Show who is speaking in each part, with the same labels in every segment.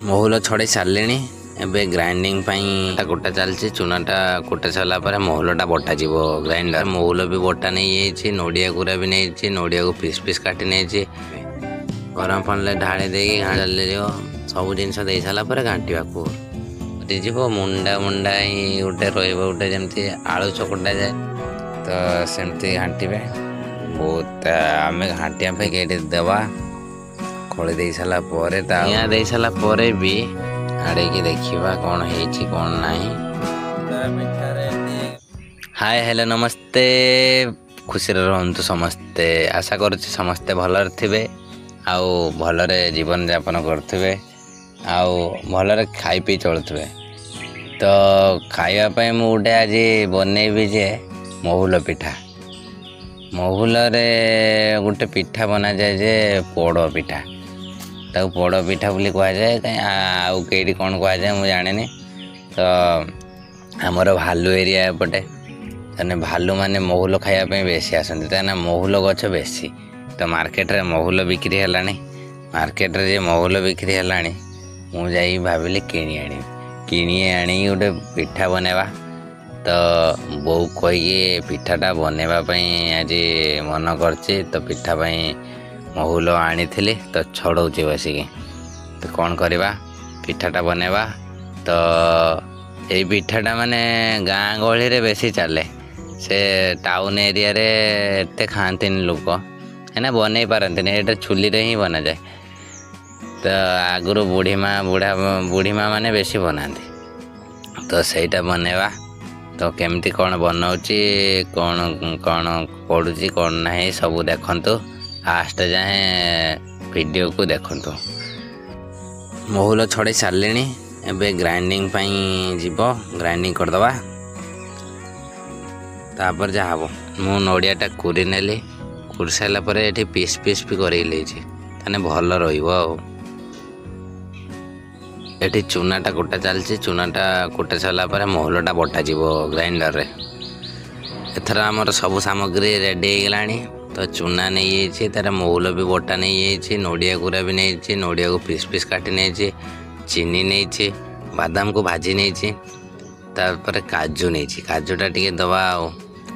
Speaker 1: ମହୁଲ ଛଡ଼େଇ ସାରିଲେଣି। ଏବେ ଗ୍ରାଇଣ୍ଡିଙ୍ଗ ପାଇଁ କୁଟା ଚାଲିଛି। ଚୁନାଟା କୁଟା ସାରିଲା ପରେ ମହୁଲଟା ବଟାଯିବ ଗ୍ରାଇଣ୍ଡର। ମହୁଲ ବି ବଟା ନେଇଯାଇଛି, ନଡ଼ିଆ ଗୁରା ବି ନେଇଛି, ନଡ଼ିଆକୁ ପିସ୍ ପିସ୍ କାଟି ନେଇଛି। ଗରମ ପାଣିରେ ଢାଳି ଦେଇକି ଚାଲିଯିବ। ସବୁ ଜିନିଷ ଦେଇ ସାରିଲା ପରେ ଘାଣ୍ଟିବାକୁ ଯିବ। ମୁଣ୍ଡା ମୁଣ୍ଡା ହିଁ ଗୋଟେ ରହିବ, ଗୋଟେ ଯେମିତି ଆଳୁ ଚକଟା ଯାଏ ତ ସେମିତି ଘାଣ୍ଟିବେ। ବହୁତ ଆମେ ଘାଣ୍ଟିବା ପାଇଁ ଏଠି ଦେବା ଖୋଳି ଦେଇ ସାରିଲା ପରେ ତା ନିଆଁ ଦେଇ ସାରିଲା ପରେ ବି ଆଡ଼େଇକି ଦେଖିବା କ'ଣ ହେଇଛି କ'ଣ ନାହିଁ। ହାଏ ହେଲୋ ନମସ୍ତେ, ଖୁସିରେ ରୁହନ୍ତୁ ସମସ୍ତେ। ଆଶା କରୁଛି ସମସ୍ତେ ଭଲରେ ଥିବେ ଆଉ ଭଲରେ ଜୀବନଯାପନ କରୁଥିବେ ଆଉ ଭଲରେ ଖାଇ ପିଇ ଚଳୁଥିବେ। ତ ଖାଇବା ପାଇଁ ମୁଁ ଗୋଟେ ଆଜି ବନେଇବି ଯେ ମହୁଲ ପିଠା। ମହୁଲରେ ଗୋଟେ ପିଠା ବନାଯାଏ ଯେ ପୋଡ଼ ପିଠା। ତାକୁ ପୋଡ଼ ପିଠା ବୋଲି କୁହାଯାଏ। କାହିଁ ଆଉ କେଇଠି କ'ଣ କୁହାଯାଏ ମୁଁ ଜାଣିନି। ତ ଆମର ଭାଲୁ ଏରିଆ ଏପଟେ, ତାହେଲେ ଭାଲୁମାନେ ମହୁଲ ଖାଇବା ପାଇଁ ବେଶୀ ଆସନ୍ତି। କାହିଁକିନା ମହୁଲ ଗଛ ବେଶୀ। ତ ମାର୍କେଟରେ ମହୁଲ ବିକ୍ରି ହେଲାଣି। ମାର୍କେଟରେ ଯେ ମହୁଲ ବିକ୍ରି ହେଲାଣି, ମୁଁ ଯାଇ ଭାବିଲି କିଣି ଆଣିକି ଗୋଟେ ପିଠା ବନେଇବା। ତ ବୋଉ କହିକି ପିଠାଟା ବନେଇବା ପାଇଁ ଆଜି ମନ କରିଛି। ତ ପିଠା ପାଇଁ ମହୁଲ ଆଣିଥିଲି, ତ ଛଡ଼ଉଛି ବସିକି। ତ କ'ଣ କରିବା, ପିଠାଟା ବନେଇବା। ତ ଏଇ ପିଠାଟା ମାନେ ଗାଁ ଗହଳିରେ ବେଶୀ ଚାଲେ। ସେ ଟାଉନ ଏରିଆରେ ଏତେ ଖାଆନ୍ତିନି ଲୋକ, କାହିଁକିନା ବନେଇ ପାରନ୍ତିନି। ଏଇଟା ଚୁଲିରେ ହିଁ ବନାଯାଏ। ତ ଆଗରୁ ବୁଢ଼ୀମା ମାନେ ବେଶୀ ବନାନ୍ତି। ତ ସେଇଟା ବନେଇବା। ତ କେମିତି କ'ଣ ବନାଉଛି, କ'ଣ ପଡ଼ୁଛି କ'ଣ ନାହିଁ ସବୁ ଦେଖନ୍ତୁ। ଲାଷ୍ଟ ଯାଏଁ ଭିଡ଼ିଓକୁ ଦେଖନ୍ତୁ। ମହୁଲ ଛଡ଼େଇ ସାରିଲେଣି। ଏବେ ଗ୍ରାଇଣ୍ଡିଙ୍ଗ ପାଇଁ ଯିବ, ଗ୍ରାଇଣ୍ଡିଙ୍ଗ କରିଦେବା। ତାପରେ ଯାହା ହେବ, ମୁଁ ନଡ଼ିଆଟା କୁରି ନେଲି। କୁରି ସାରିଲା ପରେ ଏଠି ପିସ୍ ପିସ୍ ବି କରେଇ ନେଇଛି, ତାହେଲେ ଭଲ ରହିବ। ଆଉ ଏଠି ଚୁନାଟା କୁଟା ଚାଲିଛି। ଚୁନାଟା କୁଟା ସାରିଲା ପରେ ମହୁଲଟା ବଟାଯିବ ଗ୍ରାଇଣ୍ଡରରେ। ଏଥର ଆମର ସବୁ ସାମଗ୍ରୀ ରେଡ଼ି ହେଇଗଲାଣି। ତ ଚୁନା ନେଇଯାଇଛି, ତାର ମହୁଲ ବି ବଟା ନେଇଯାଇଛି, ନଡ଼ିଆ ଗୁରା ବି ନେଇଛି, ନଡ଼ିଆକୁ ପିସ୍ ପିସ୍ କାଟି ନେଇଛି, ଚିନି ନେଇଛି, ବାଦାମକୁ ଭାଜି ନେଇଛି, ତାପରେ କାଜୁ ନେଇଛି। କାଜୁଟା ଟିକେ ଦେବା। ଆଉ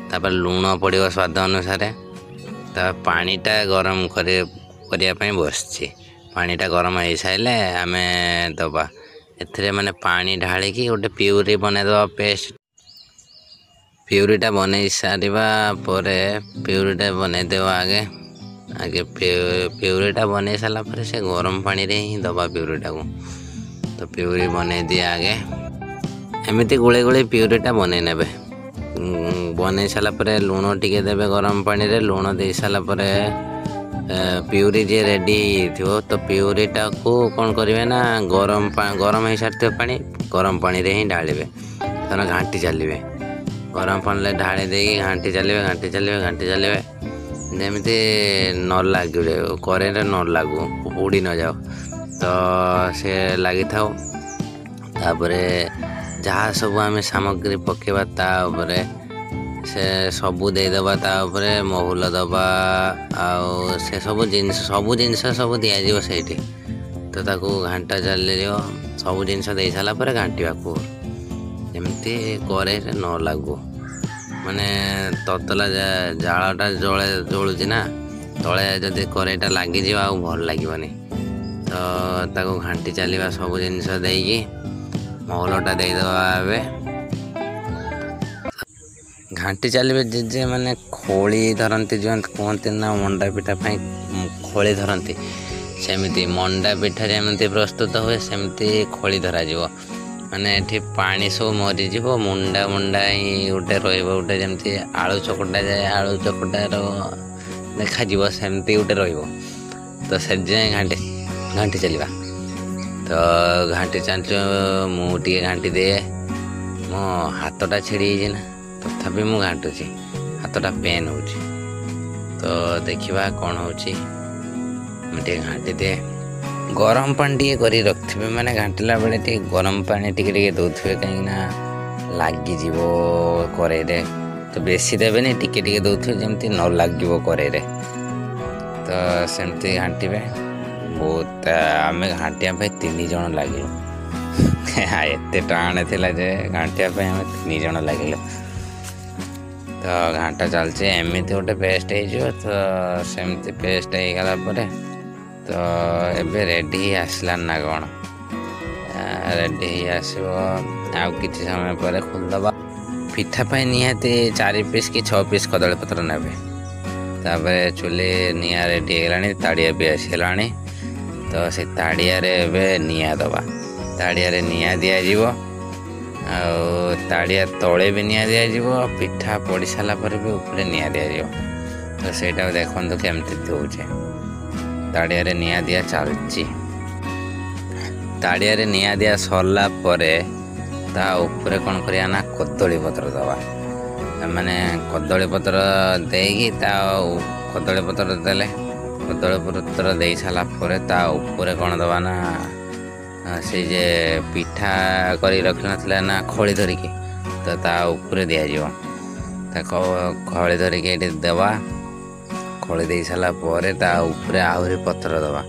Speaker 1: ତାପରେ ଲୁଣ ପଡ଼ିବ ସ୍ୱାଦ ଅନୁସାରେ। ତା ପାଣିଟା ଗରମ କରିବା ପାଇଁ ବସିଛି। ପାଣିଟା ଗରମ ହେଇସାରିଲେ ଆମେ ଦେବା ଏଥିରେ ମାନେ ପାଣି ଢାଳିକି ଗୋଟେ ପିଉରି ବନେଇଦେବା ପେଷ୍ଟ। ପିଉରିଟା ବନେଇ ସାରିବା ପରେ ପିଉରିଟା ବନେଇଦେବା ଆଗେ ପିଉରିଟା ବନେଇ ସାରିଲା ପରେ ସେ ଗରମ ପାଣିରେ ହିଁ ଦେବା ପିଉରିଟାକୁ। ତ ପିଉରି ବନେଇ ଦିଏ ଆଗେ। ଏମିତି ଗୋଳେଇ ଗୋଳେଇ ପିଉରିଟା ବନେଇ ନେବେ। ବନେଇ ସାରିଲା ପରେ ଲୁଣ ଟିକେ ଦେବେ ଗରମ ପାଣିରେ। ଲୁଣ ଦେଇ ସାରିଲା ପରେ ପିଉରି ଯିଏ ରେଡ଼ି ହେଇଥିବ, ତ ପିଉରିଟାକୁ କ'ଣ କରିବେ ନା ଗରମ ହେଇସାରିଥିବ ପାଣି, ଗରମ ପାଣିରେ ହିଁ ଢାଳିବେ। କାରଣ ଘାଣ୍ଟି ଚାଲିବେ। ଗରମ ପାଣିରେ ଢାଳି ଦେଇକି ଘାଣ୍ଟି ଚାଲିବେ ଯେମିତି ନ ଲାଗିବ, କରେଣ୍ଟ ନ ଲାଗୁ, ଉଡ଼ି ନଯାଉ। ତ ସେ ଲାଗିଥାଉ। ତାପରେ ଯାହା ସବୁ ଆମେ ସାମଗ୍ରୀ ପକାଇବା ତା ଉପରେ ସେ ସବୁ ଦେଇଦେବା। ତା ଉପରେ ମହୁଲ ଦେବା ଆଉ ସେ ସବୁ ଜିନିଷ ସବୁ ଦିଆଯିବ ସେଇଠି। ତ ତାକୁ ଘାଣ୍ଟା ଚାଲିଯିବ। ସବୁ ଜିନିଷ ଦେଇ ସାରିଲା ପରେ ଘାଣ୍ଟିବାକୁ, ଯେମିତି କରେଇରେ ନ ଲାଗୁ। ମାନେ ତତଲା ଜାଳଟା ଜଳୁଛି ନା, ତଳେ ଯଦି କରେଇଟା ଲାଗିଯିବ ଆଉ ଭଲ ଲାଗିବନି। ତ ତାକୁ ଘାଣ୍ଟି ଚାଲିବା ସବୁ ଜିନିଷ ଦେଇକି। ମହୁଲଟା ଦେଇଦେବା। ଏବେ ଘାଣ୍ଟି ଚାଲିବେ। ଯେ ମାନେ ଖୋଳି ଧରନ୍ତି, ଯେମିତି କୁହନ୍ତି ନା ମଣ୍ଡା ପିଠା ପାଇଁ ଖୋଳି ଧରନ୍ତି, ସେମିତି ମଣ୍ଡା ପିଠା ଯେମିତି ପ୍ରସ୍ତୁତ ହୁଏ ସେମିତି ଖୋଳି ଧରାଯିବ। ମାନେ ଏଠି ପାଣି ସବୁ ମରିଯିବ, ମୁଣ୍ଡା ହିଁ ଗୋଟେ ରହିବ, ଗୋଟେ ଯେମିତି ଆଳୁ ଚକଟା ଯାଏ, ଆଳୁ ଚକଟାର ଦେଖାଯିବ ସେମିତି ଗୋଟେ ରହିବ। ତ ସେଥିପାଇଁ ଘାଣ୍ଟି ଚାଲିବା। ତ ଘାଣ୍ଟି ଚାଲିଛ, ମୁଁ ଟିକେ ଘାଣ୍ଟି ଦିଏ। ମୋ ହାତଟା ଛିଡ଼ି ହେଇଛି ନା, ତଥାପି ମୁଁ ଘାଣ୍ଟୁଛି। ହାତଟା ପେନ୍ ହେଉଛି। ତ ଦେଖିବା କ'ଣ ହେଉଛି। ମୁଁ ଟିକେ ଘାଣ୍ଟି ଦିଏ। ଗରମ ପାଣି ଟିକେ କରି ରଖିଥିବେ, ମାନେ ଘାଣ୍ଟିଲା ବେଳେ ଟିକେ ଗରମ ପାଣି ଟିକେ ଦେଉଥିବେ, କାହିଁକିନା ଲାଗିଯିବ କରେଇରେ। ତ ବେଶୀ ଦେବେନି, ଟିକେ ଦେଉଥିବେ ଯେମିତି ନ ଲାଗିବ କରେଇରେ। ତ ସେମିତି ଘାଣ୍ଟିବେ। ବହୁତ ଆମେ ଘାଣ୍ଟିବା ପାଇଁ 3 ଜଣ ଲାଗିଲୁ। ଏତେ ଟାଣ ଥିଲା ଯେ ଘାଣ୍ଟିବା ପାଇଁ ଆମେ 3 ଜଣ ଲାଗିଲୁ। ତ ଘାଣ୍ଟା ଚାଲିଛି, ଏମିତି ଗୋଟେ ପେଷ୍ଟ ହେଇଯିବ। ତ ସେମିତି ପେଷ୍ଟ ହେଇଗଲା ପରେ ତ ଏବେ ରେଡ଼ି ହେଇ ଆସିଲାନି ନା କ'ଣ, ରେଡ଼ି ହେଇ ଆସିବ। ଆଉ କିଛି ସମୟ ପରେ ଖୋଲିଦେବା। ପିଠା ପାଇଁ ନିହାତି 4 ପିସ୍ କି 6 ପିସ୍ କଦଳୀପତ୍ର ନେବେ। ତାପରେ ଚୁଲି ନିଆଁ ରେଡ଼ି ହେଇଗଲାଣି, ତାଡ଼ିଆ ବି ଆସିଗଲାଣି। ତ ସେ ତାଡ଼ିଆରେ ଏବେ ନିଆଁ ଦେବା। ତାଡ଼ିଆରେ ନିଆଁ ଦିଆଯିବ, ଆଉ ତାଡ଼ିଆ ତଳେ ବି ନିଆଁ ଦିଆଯିବ। ପିଠା ପଡ଼ି ସାରିଲା ପରେ ବି ଉପରେ ନିଆଁ ଦିଆଯିବ। ତ ସେଇଟାକୁ ଦେଖନ୍ତୁ କେମିତି ଦେଉଛେ। ତାଡ଼ିଆରେ ନିଆଁ ଦିଆ ଚାଲିଛି। ତାଡ଼ିଆରେ ନିଆଁ ଦିଆ ସରିଲା ପରେ ତା ଉପରେ କ'ଣ କରିବା ନା କଦଳୀପତ୍ର ଦେବା। ମାନେ କଦଳୀପତ୍ର ଦେଇକି କଦଳୀପତ୍ର ଦେଲେ, କଦଳୀପତ୍ର ଦେଇ ସାରିଲା ପରେ ତା ଉପରେ କ'ଣ ଦେବା ନା ସେଇ ଯେ ପିଠା କରି ରଖିନଥିଲା ନା ଖଳି ଧରିକି, ତ ତା ଉପରେ ଦିଆଯିବ। ତାକୁ ଖଳି ଧରିକି ଏଠି ଦେବା। ଖଳି ଦେଇ ସାରିଲା ପରେ ତା ଉପରେ ଆହୁରି ପତ୍ର ଦେବା।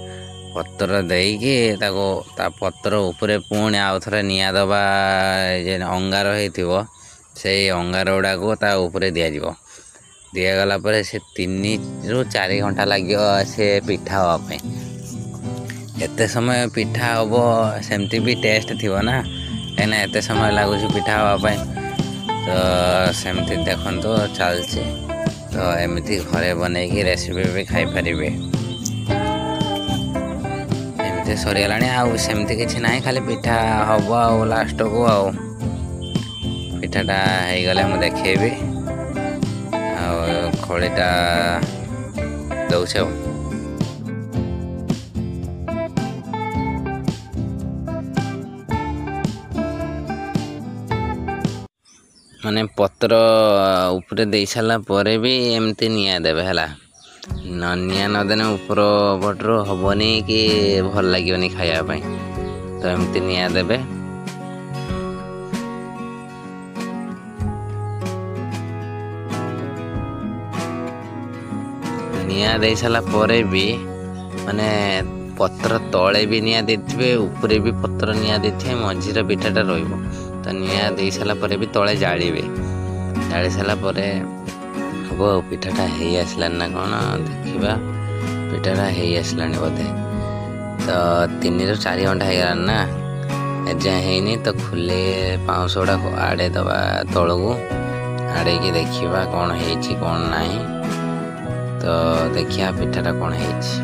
Speaker 1: ପତ୍ର ଦେଇକି ତାକୁ ତା ପତ୍ର ଉପରେ ପୁଣି ଆଉ ଥରେ ନିଆଁ ଦେବା। ଯେ ଅଙ୍ଗାର ହେଇଥିବ ସେଇ ଅଙ୍ଗାର ଗୁଡ଼ାକୁ ତା ଉପରେ ଦିଆଯିବ। ଦିଆଗଲା ପରେ ସେ 3 ରୁ 4 ଘଣ୍ଟା ଲାଗିବ ସେ ପିଠା ହେବା ପାଇଁ। ଏତେ ସମୟ ପିଠା ହେବ ସେମିତି ବି ଟେଷ୍ଟ ଥିବ ନା, କାହିଁକିନା ଏତେ ସମୟ ଲାଗୁଛି ପିଠା ହେବା ପାଇଁ। ତ ସେମିତି ଦେଖନ୍ତୁ ଚାଲିଛି। ତ ଏମିତି ଘରେ ବନେଇକି ରେସିପି ବି ଖାଇପାରିବେ। ଏମିତି ସରିଗଲାଣି, ଆଉ ସେମିତି କିଛି ନାହିଁ, ଖାଲି ପିଠା ହେବ ଆଉ ଲାଷ୍ଟକୁ। ଆଉ ପିଠାଟା ହେଇଗଲେ ମୁଁ ଦେଖେଇବି। ଆଉ ଖଳିଟା ଦେଉଛି ଆଉ। ମାନେ ପତ୍ର ଉପରେ ଦେଇ ସାରିଲା ପରେ ବି ଏମିତି ନିଆଁ ଦେବେ ହେଲା। ନିଆଁ ନଦେଲେ ଉପର ପଟରୁ ହେବନି କି ଭଲ ଲାଗିବନି ଖାଇବା ପାଇଁ। ତ ଏମିତି ନିଆଁ ଦେବେ। ନିଆଁ ଦେଇ ସାରିଲା ପରେ ବି ମାନେ ପତ୍ର ତଳେ ବି ନିଆଁ ଦେଇଥିବେ, ଉପରେ ବି ପତ୍ର ନିଆଁ ଦେଇଥିବେ, ମଝିରେ ପିଠାଟା ରହିବ। ତ ନିଆଁ ଦେଇ ସାରିଲା ପରେ ବି ତଳେ ଜାଳିବେ। ଜାଳି ସାରିଲା ପରେ ହେବ ଆଉ। ପିଠାଟା ହେଇ ଆସିଲାନି ନା କ'ଣ ଦେଖିବା। ପିଠାଟା ହେଇ ଆସିଲାଣି ବୋଧେ। ତ 3 ରୁ 4 ଘଣ୍ଟା ହେଇଗଲାଣି ନା, ଏଯାଏଁ ହେଇନି। ତ ଖୋଲି ପାଉଁଶ ଗୁଡ଼ାକୁ ଆଡ଼େଇ ଦେବା ତଳକୁ। ଆଡ଼େଇକି ଦେଖିବା କ'ଣ ହେଇଛି କ'ଣ ନାହିଁ। ତ ଦେଖିବା ପିଠାଟା କ'ଣ ହେଇଛି।